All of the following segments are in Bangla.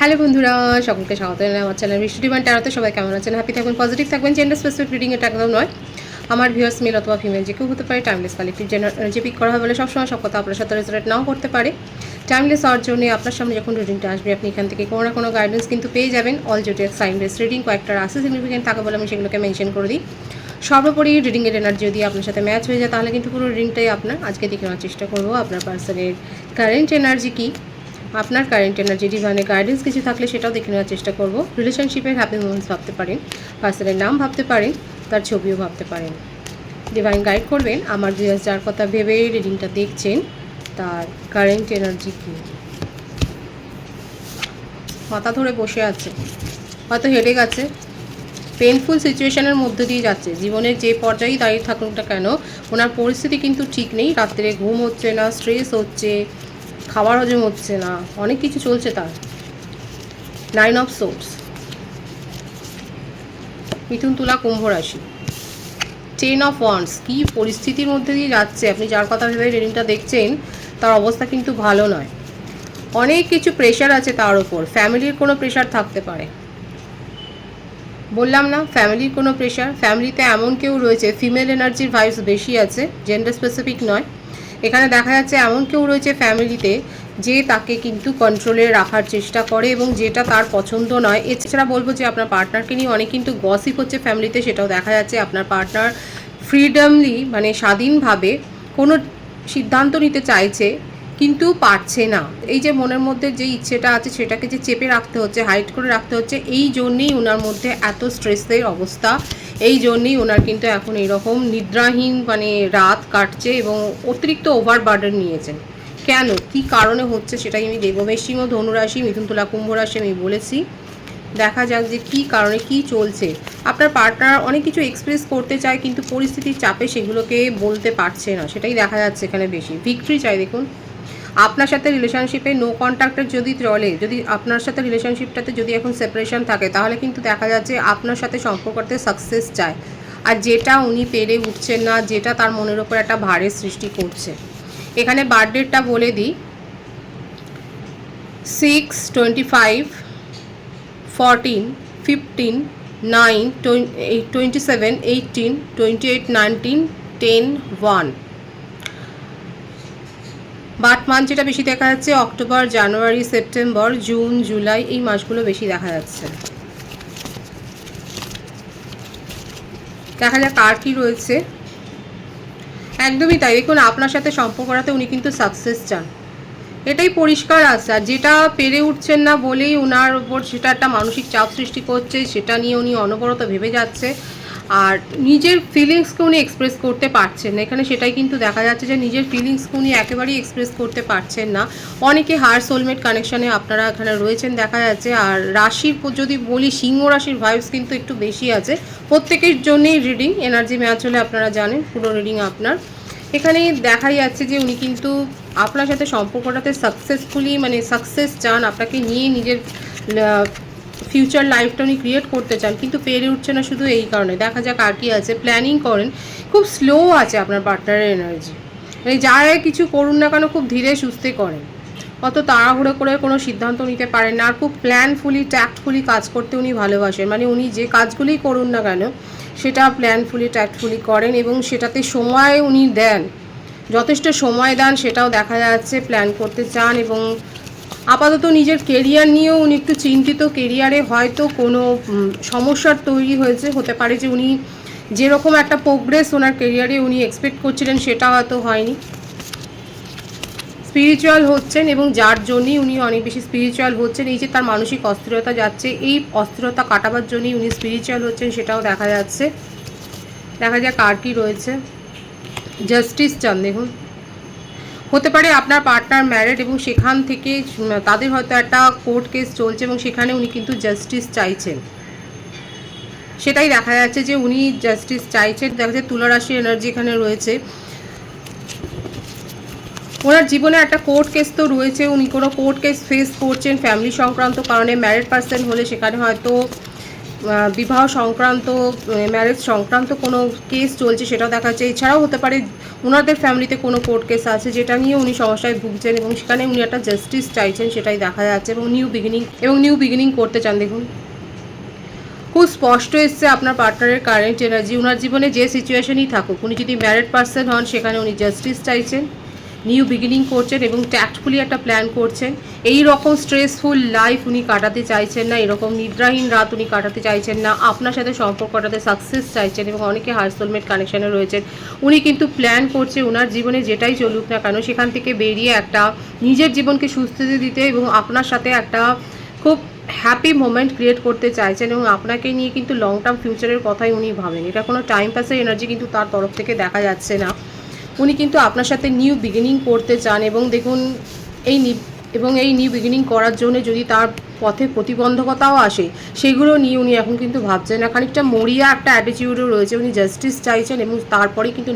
হ্যালো বন্ধুরা, সকলকে স্বাগত জানাই আমার চ্যানেল বৃষ্টি ডিভাইন ট্যারোতে। সবাই কেমন আছেন? হ্যাপি থাকবেন, পজিটিভ থাকবেন। জেন্ডার স্পেসিফিক রিডিং এটা একদম নয়। আমার ভিউয়ার্স মেল অথবা ফিমেল যে কেউ হতে পারে। টাইমলেস কালেক্টিভ যে পিক করা হয় বলে সবসময় সব কথা আপনার সাথে রেজোনেট নাও করতে পারে। টাইমলেস হওয়ার জন্য আপনার সামনে যখন রিডিংটা আসবে আপনি এখান থেকে কোনো না কোনো গাইডেন্স কিন্তু পেয়ে যাবেন। All zodiac sign base reading কয়েকটা রাশি সিগনিফিকেন্ট থাকে বলে আমি সেগুলোকে মেনশন করে দিই। সর্বোপরি রিডিংয়ের এনার্জি যদি আপনার সাথে ম্যাচ হয়ে যায় তাহলে কিন্তু পুরো রিডিংটাই আপনার। আজকে দেখে নেওয়ার চেষ্টা করবো আপনার পার্সনের কারেন্ট এনার্জি কী, আপনার কারেন্ট এনার্জি ডিভাইনে গাইডেন্স কিছু থাকলে সেটাও দেখে নেওয়ার চেষ্টা করব। রিলেশনশিপের হ্যাপি মোমেন্টস ভাবতে পারেন, পার্সনের নাম ভাবতে পারেন, তার ছবিও ভাবতে পারেন। ডিভাইন গাইড করবেন আমার ভিউয়ার্স যার কথা ভেবে রিডিংটা দেখছেন তার কারেন্ট এনার্জি কী। মাথা ধরে বসে আছে, হয়তো হেডে গেছে, পেনফুল সিচুয়েশনের মধ্যে দিয়ে যাচ্ছে। জীবনের যে পর্যায়েই দাঁড়িয়ে থাকুক না কেন ওনার পরিস্থিতি কিন্তু ঠিক নেই। রাত্রে ঘুম হচ্ছে না, স্ট্রেস হচ্ছে, খাবার হজম হচ্ছে না, অনেক কিছু চলছে তার। 9 অফ সোর্স, মিথুন তুলা কুম্ভ রাশি, 10 অফ ওয়ান্ডস। কী পরিস্থিতির মধ্যে দিয়ে যাচ্ছে, আপনি যার কথা ভেবে রিডিংটা দেখছেন তার অবস্থা কিন্তু ভালো নয়। অনেক কিছু প্রেশার আছে তার ওপর, ফ্যামিলির কোনো প্রেশার থাকতে পারে। বললাম না, ফ্যামিলির কোনো প্রেশার। ফ্যামিলিতে এমন কেউ রয়েছে, ফিমেল এনার্জির ভাইবস বেশি আছে, জেন্ডার স্পেসিফিক নয়। এখানে দেখা যাচ্ছে এমন কেউ রয়েছে ফ্যামিলিতে যে তাকে কিন্তু কন্ট্রোলে রাখার চেষ্টা করে এবং যেটা তার পছন্দ নয়। এছাড়া বলবো যে আপনার পার্টনারকে নিয়ে অনেক কিন্তু গসিপ হচ্ছে ফ্যামিলিতে, সেটাও দেখা যাচ্ছে। আপনার পার্টনার ফ্রিডমলি মানে স্বাধীনভাবে কোনো সিদ্ধান্ত নিতে চাইছে কিন্তু পারছে না। এই যে মনের মধ্যে যে ইচ্ছেটা আছে সেটাকে যে চেপে রাখতে হচ্ছে, হাইড করে রাখতে হচ্ছে, এই জন্যেই ওনার মধ্যে এত স্ট্রেসের অবস্থা। এই জন্যেই ওনার কিন্তু এখন এইরকম নিদ্রাহীন মানে রাত কাটছে এবং অতিরিক্ত ওভার বার্ডেন নিয়েছেন। কেন, কি কারণে হচ্ছে সেটাই আমি দেখব। মেষিং ও ধনুরাশি, মিথুন তুলা কুম্ভ রাশি আমি বলেছি। দেখা যাক যে কী কারণে কি চলছে। আপনার পার্টনার অনেক কিছু এক্সপ্রেস করতে চায় কিন্তু পরিস্থিতির চাপে সেগুলোকে বলতে পারছে না, সেটাই দেখা যাচ্ছে এখানে বেশি। ভিক্টরি চাই দেখুন। আপনার সাথে রিলেশনশিপে নো কন্ট্যাক্টের যদি চলে, যদি আপনার সাথে রিলেশনশিপটাতে যদি এখন সেপারেশন থাকে তাহলে কিন্তু দেখা যাচ্ছে আপনার সাথে সম্পর্কতে সাকসেস চায়। আর যেটা উনি পেরে উঠছেন না, যেটা তার মনের ওপর একটা ভারের সৃষ্টি করছে। এখানে বার্থডেটটা বলে দিই, 6, 25, 14, 15, 9, 27, 18, 28, 19, 10, 1। বাট মান্থ যেটা বেশি দেখা যাচ্ছে অক্টোবর, জানুয়ারি, সেপ্টেম্বর, জুন, জুলাই, এই মাসগুলো বেশি দেখা যাচ্ছে। দেখা যাক আর কি রয়েছে। একদমই তাই, দেখুন আপনার সাথে সম্পর্কটাতে উনি কিন্তু সাকসেস চান, এটাই পরিষ্কার আছে। আর যেটা পেরে উঠছেন না বলেই ওনার ওপর সেটা একটা মানসিক চাপ সৃষ্টি করছে, সেটা নিয়ে উনি অনবরত ভেবে যাচ্ছে। আর নিজের ফিলিংসকে উনি এক্সপ্রেস করতে পারছেন না, এখানে সেটাই কিন্তু দেখা যাচ্ছে যে নিজের ফিলিংসকে উনি একেবারেই এক্সপ্রেস করতে পারছেন না। অনেকে হার সোলমেট কানেকশানে আপনারা এখানে রয়েছেন দেখা যাচ্ছে। আর রাশির যদি বলি, সিংহ রাশির ভাইবস কিন্তু একটু বেশি আছে। প্রত্যেকের জন্যই রিডিং এনার্জি ম্যাচ হলে আপনারা জানেন পুরো রিডিং আপনার। এখানে দেখা যাচ্ছে যে উনি কিন্তু আপনার সাথে সম্পর্কটাতে সাকসেসফুলি মানে সাকসেস চান, আপনাকে নিয়ে নিজের ফিউচার লাইফটা উনি ক্রিয়েট করতে চান কিন্তু পেরে উঠছে না শুধু এই কারণে। দেখা যাক আর কি আছে। প্ল্যানিং করেন, খুব স্লো আছে আপনার পার্টনারের এনার্জি, মানে যারা কিছু করুন না কেন খুব ধীরে সুস্থে করেন, অত তাড়াহুড়ো করে কোনো সিদ্ধান্ত নিতে পারেন না। আর খুব প্ল্যানফুলি ট্যাক্টফুলি কাজ করতে উনি ভালোবাসেন, মানে উনি যে কাজগুলোই করুন না কেন সেটা প্ল্যানফুলি ট্যাক্টফুলি করেন এবং সেটাতে সময় উনি দেন, যথেষ্ট সময় দেন, সেটাও দেখা যাচ্ছে। প্ল্যান করতে চান এবং আপাতত নিজের কেরিয়ার নিয়েও উনি একটু চিন্তিত। কেরিয়ারে হয়তো কোনো সমস্যার তৈরি হয়েছে, হতে পারে যে উনি যেরকম একটা প্রোগ্রেস ওনার কেরিয়ারে উনি এক্সপেক্ট করছিলেন সেটা হয়তো হয়নি। স্পিরিচুয়াল হচ্ছেন এবং যার জন্যই উনি অনেক বেশি স্পিরিচুয়াল হচ্ছেন। এই যে তার মানসিক অস্থিরতা যাচ্ছে, এই অস্থিরতা কাটাবার জন্যই উনি স্পিরিচুয়াল হচ্ছেন, সেটাও দেখা যাচ্ছে। দেখা যাক আর কি রয়েছে। জাস্টিস চান দেখুন। হতে পারে আপনার পার্টনার ম্যারিড এবং সেখান থেকে তাদের হয়তো একটা কোর্ট কেস চলছে এবং সেখানে উনি কিন্তু জাস্টিস চাইছেন, সেটাই দেখা যাচ্ছে যে উনি জাস্টিস চাইছেন। দেখা যাচ্ছে তুলা রাশির এনার্জি এখানে রয়েছে। ওনার জীবনে একটা কোর্ট কেস তো রয়েছে, উনি কোনো কোর্ট কেস ফেস করছেন ফ্যামিলি সংক্রান্ত কারণে। ম্যারিড পার্সন হলে সেখানে হয়তো বিবাহ সংক্রান্ত, ম্যারেজ সংক্রান্ত কোনো কেস চলছে সেটাও দেখা যাচ্ছে। এছাড়াও হতে পারে ওনাদের ফ্যামিলিতে কোনো কোর্ট কেস আছে যেটা নিয়ে উনি সমস্যায় ভুগছেন এবং সেখানে উনি একটা জাস্টিস চাইছেন, সেটাই দেখা যাচ্ছে। এবং নিউ বিগিনিং করতে চান। দেখুন খুব স্পষ্ট এসছে আপনার পার্টনারের কারেন্ট এনার্জি। ওনার জীবনে যে সিচুয়েশনই থাকুক, উনি যদি ম্যারিড পার্সন হন সেখানে উনি জাস্টিস চাইছেন, নিউ বিগিনিং করছেন এবং ট্যাক্টফুলি একটা প্ল্যান করছেন। এই রকম স্ট্রেসফুল লাইফ উনি কাটাতে চাইছেন না, এরকম নিদ্রাহীন রাত উনি কাটাতে চাইছেন না। আপনার সাথে সম্পর্কটাতে সাকসেস চাইছেন এবং অনেকে হার্ট সোলমেট কানেকশানে রয়েছেন। উনি কিন্তু প্ল্যান করছে ওনার জীবনে যেটাই চলুক না কেন সেখান থেকে বেরিয়ে একটা নিজের জীবনকে সুস্থিতি দিতে এবং আপনার সাথে একটা খুব হ্যাপি মোমেন্ট ক্রিয়েট করতে চাইছেন এবং আপনাকে নিয়ে কিন্তু লং টার্ম ফিউচারের কথাই উনি ভাবেন। এটা কোনো টাইম পাসের এনার্জি কিন্তু তার তরফ থেকে দেখা যাচ্ছে না। উনি কিন্তু আপনার সাথে নিউ বিগিনিং করতে চান এবং দেখুন এই নিউ বিগিনিং করার জন্য যদি তার পথে প্রতিবন্ধকতাও আসে সেগুলো নিয়ে উনি এখন কিন্তু ভাবছেন না। খানিকটা মরিয়া একটা অ্যাটিটিউডও রয়েছে, উনি জাস্টিস চাইছেন এবং তারপরেই কিন্তু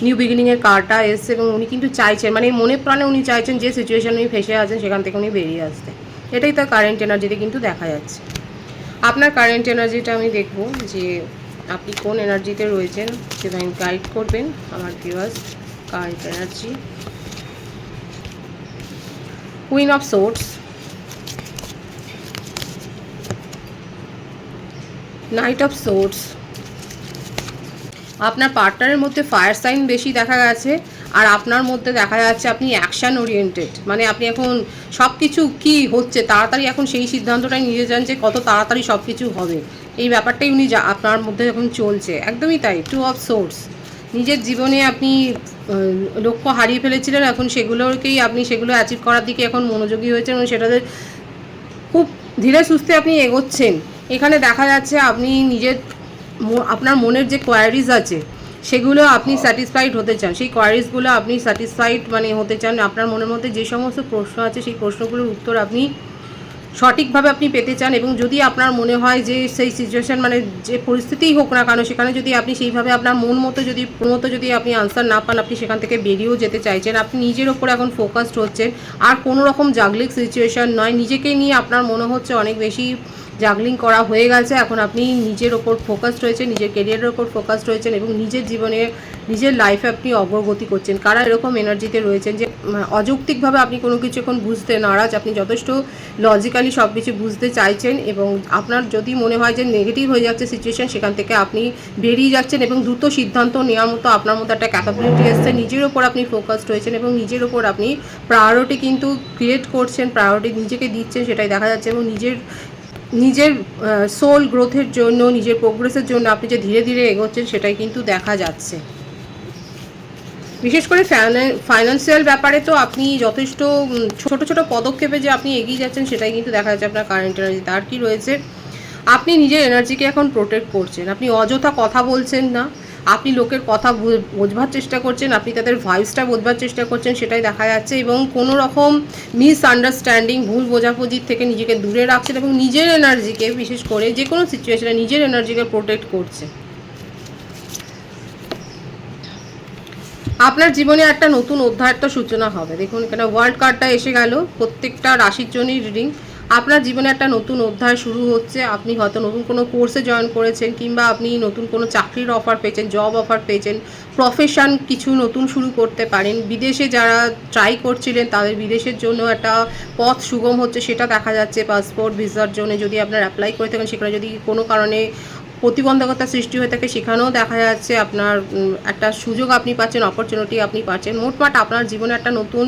নিউ বিগিনিংয়ের কার্ডটা এসছে এবং উনি কিন্তু চাইছেন, মানে মনে প্রাণে উনি চাইছেন যে সিচুয়েশন উনি ফেসে আছেন সেখান থেকে উনি বেরিয়ে আসতে। এটাই তার কারেন্ট এনার্জিতে কিন্তু দেখা যাচ্ছে। আপনার কারেন্ট এনার্জিটা আমি দেখব যে আপনি কোন এনার্জিতে রয়েছেন, ডিভাইন গাইড করবেন আমার viewers. Current energy, queen of swords, night of swords. আপনার পার্টনারের মধ্যে ফায়ার সাইন বেশি দেখা গেছে আর আপনার মধ্যে দেখা যাচ্ছে আপনি অ্যাকশান ওরিয়েন্টেড, মানে আপনি এখন সব কিছু কী হচ্ছে তাড়াতাড়ি এখন সেই সিদ্ধান্তটাই নিয়ে যান যে কত তাড়াতাড়ি সব কিছু হবে, এই ব্যাপারটাই উনি আপনার মধ্যে এখন চলছে। একদমই তাই। টু অফ সোর্স, নিজের জীবনে আপনি লক্ষ্য হারিয়ে ফেলেছিলেন, এখন সেগুলো অ্যাচিভ করার দিকে এখন মনোযোগী হয়েছেন এবং সেটাতে খুব ধীরে সুস্থে আপনি এগোচ্ছেন। এখানে দেখা যাচ্ছে আপনি আপনার মনের যে কোয়ারিজ আছে সেগুলো আপনি স্যাটিসফাইড হতে চান, সেই কোয়ারিজগুলো আপনি স্যাটিসফাইড মানে হতে চান। আপনার মনের মধ্যে যে সমস্ত প্রশ্ন আছে সেই প্রশ্নগুলোর উত্তর আপনি সঠিকভাবে আপনি পেতে চান এবং যদি আপনার মনে হয় যে সেই সিচুয়েশান মানে যে পরিস্থিতিই হোক না কেন সেখানে যদি আপনি সেইভাবে আপনার মন মতো যদি আপনি আনসার না পান, আপনি সেখান থেকে বেরিয়েও যেতে চাইছেন। আপনি নিজের ওপর এখন ফোকাসড হচ্ছেন, আর কোনো রকম জাগলিং সিচুয়েশান নয়। নিজেকে নিয়ে আপনার মনে হচ্ছে অনেক বেশি জাগলিং করা হয়ে গেছে, এখন আপনি নিজের ওপর ফোকাসড রয়েছেন, নিজের কেরিয়ারের ওপর ফোকাসড রয়েছেন এবং নিজের জীবনে নিজের লাইফে আপনি অগ্রগতি করছেন। কারা এরকম এনার্জিতে রয়েছেন যে অযৌক্তিকভাবে আপনি কোনো কিছু এখন বুঝতে নারাজ, আপনি যথেষ্ট লজিক্যালি সব কিছু বুঝতে চাইছেন এবং আপনার যদি মনে হয় যে নেগেটিভ হয়ে যাচ্ছে সিচুয়েশান সেখান থেকে আপনি বেরিয়ে যাচ্ছেন এবং দ্রুত সিদ্ধান্ত নেওয়ার মতো আপনার মধ্যে একটা ক্যাপাবিলিটি এসছে। নিজের ওপর আপনি ফোকাসড হয়েছেন এবং নিজের ওপর আপনি প্রায়োরিটি কিন্তু ক্রিয়েট করছেন, প্রায়োরিটি নিজেকে দিচ্ছেন, সেটাই দেখা যাচ্ছে। এবং নিজের সোল গ্রোথের জন্য, নিজের প্রোগ্রেসের জন্য আপনি যে ধীরে ধীরে এগোচ্ছেন সেটাই কিন্তু দেখা যাচ্ছে। বিশেষ করে ফাইন্যান্সিয়াল ব্যাপারে তো আপনি যথেষ্ট ছোট ছোট পদক্ষেপে যে আপনি এগিয়ে যাচ্ছেন সেটাই কিন্তু দেখা যাচ্ছে আপনার কারেন্ট এনার্জি। তার কি রয়েছে, আপনি নিজের এনার্জিকে এখন প্রোটেক্ট করছেন, আপনি অযথা কথা বলছেন না, আপনি লোকের কথা বোঝবার চেষ্টা করছেন, আপনি তাদের ভাইবসটা বোঝবার চেষ্টা করছেন, সেটাই দেখা যাচ্ছে। এবং কোনো রকম মিসআন্ডারস্ট্যান্ডিং, ভুল বোঝাবুঝির থেকে নিজেকে দূরে রাখছেন এবং নিজের এনার্জিকে, বিশেষ করে যে কোনো সিচুয়েশনে নিজের এনার্জিকে প্রোটেক্ট করছেন। আপনার জীবনে একটা নতুন অধ্যায়ের তো সূচনা হবে। দেখুন এখানে ওয়ার্ল্ড কার্ডটা এসে গেল, প্রত্যেকটা রাশির জন্যই রিডিং। আপনার জীবনে একটা নতুন অধ্যায় শুরু হচ্ছে। আপনি হয়তো নতুন কোনো কোর্সে জয়েন করেছেন কিংবা আপনি নতুন কোনো চাকরির অফার পেয়েছেন, জব অফার পেয়েছেন, প্রফেশন কিছু নতুন শুরু করতে পারেন। বিদেশে যারা ট্রাই করছিলেন তাদের বিদেশের জন্য একটা পথ সুগম হচ্ছে, সেটা দেখা যাচ্ছে। পাসপোর্ট ভিসার জন্য যদি আপনার অ্যাপ্লাই করে থাকেন, সেখানে যদি কোনো কারণে প্রতিবন্ধকতা সৃষ্টি হয়ে থাকে সেখানেও দেখা যাচ্ছে আপনার একটা সুযোগ আপনি পাচ্ছেন, অপরচুনিটি আপনি পাচ্ছেন। মোটমাট আপনার জীবনে একটা নতুন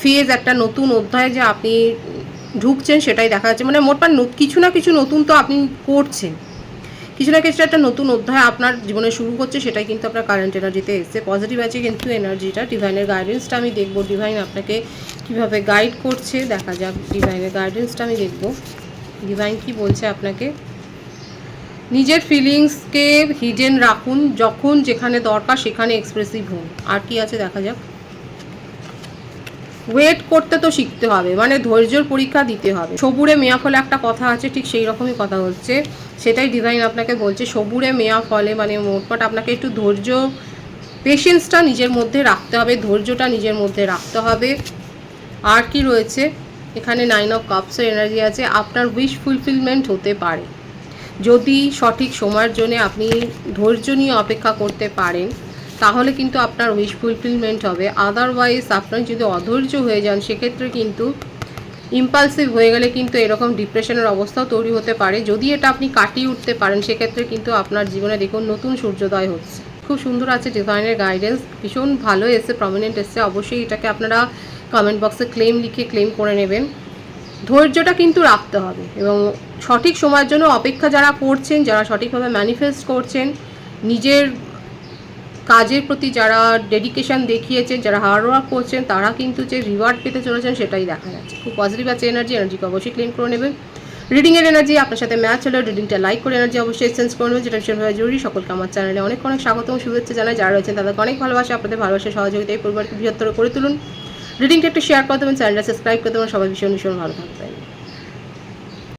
ফেজ, একটা নতুন অধ্যায় যে আপনি ঢুকছেন সেটাই দেখা যাচ্ছে। মানে মোটমাট কিছু না কিছু নতুন তো আপনি করছেন, কিছু না কিছু একটা নতুন অধ্যায় আপনার জীবনে শুরু হচ্ছে, সেটাই কিন্তু আপনার কারেন্ট এনার্জিতে এসছে। পজিটিভ আছে কিন্তু এনার্জিটা। ডিভাইনের গাইডেন্সটা আমি দেখবো, ডিভাইন আপনাকে কীভাবে গাইড করছে দেখা যাক। ডিভাইনের গাইডেন্সটা আমি দেখবো, ডিভাইন কি বলছে আপনাকে। নিজের ফিলিংসকে হিডেন রাখুন, যখন যেখানে দরকার সেখানে এক্সপ্রেসিভ হন। আর কি আছে দেখা যাক। ওয়েট করতে তো শিখতে হবে, মানে ধৈর্যের পরীক্ষা দিতে হবে। সবুরে মেয়া ফলে একটা কথা আছে, ঠিক সেই রকমই কথা হচ্ছে, সেটাই ডিভাইন আপনাকে বলছে। সবুরে মেয়া ফলে মানে মোটমাট আপনাকে একটু ধৈর্য, পেশেন্সটা নিজের মধ্যে রাখতে হবে, ধৈর্যটা নিজের মধ্যে রাখতে হবে। আর কি রয়েছে এখানে, 9 অফ কাপসের এনার্জি আছে। আপনার উইশ ফুলফিলমেন্ট হতে পারে, যদি সঠিক সময়ের জন্য আপনি ধৈর্য নিয়ে অপেক্ষা করতে পারেন তাহলে কিন্তু আপনার উইশ ফুলফিলমেন্ট হবে। আদারওয়াইজ আপনার যদি অধৈর্য হয়ে যান সেক্ষেত্রে কিন্তু ইম্পালসিভ হয়ে গেলে কিন্তু এরকম ডিপ্রেশনের অবস্থাও তৈরি হতে পারে। যদি এটা আপনি কাটিয়ে উঠতে পারেন সেক্ষেত্রে কিন্তু আপনার জীবনে দেখুন নতুন সূর্যোদয় হচ্ছে। খুব সুন্দর আছে ডিভাইনের গাইডেন্স, ভীষণ ভালো এসছে, প্রমিনেন্ট এসছে। অবশ্যই এটাকে আপনারা কমেন্ট বক্সে ক্লেম লিখে ক্লেম করে নেবেন। ধৈর্যটা কিন্তু রাখতে হবে এবং সঠিক সময়ের জন্য অপেক্ষা যারা করছেন, যারা সঠিকভাবে ম্যানিফেস্ট করছেন, নিজের কাজের প্রতি যারা ডেডিকেশন দেখিয়েছেন, যারা হার্ডওয়ার্ক করছেন, তারা কিন্তু যে রিওয়ার্ড পেতে চলেছেন সেটাই দেখা যাচ্ছে। খুব পজিটিভ আছে এনার্জিকে অবশ্যই ক্লেম করে নেবেন। রিডিংয়ের এনার্জি আপনার সাথে ম্যাচ হলে রিডিংটা লাইক করে এনার্জি অবশ্যই এক্সচেঞ্জ করে নেবেন, যেটা ভীষণভাবে জরুরি। সকলকে আমার চ্যানেলে অনেক অনেক স্বাগত এবং শুভেচ্ছা জানাই। যারা রয়েছেন তাদেরকে অনেক ভালোবাসা, আপনাদের ভালোবাসা সহযোগিতা এই পরিবারকে বৃহত্তর করে তুলুন। রিডিংটা একটু শেয়ার করে দেবেন, চ্যানেলটা সাবস্ক্রাইব করে দেবেন। সবাই ভীষণ ভীষণ ভালো থাকবে।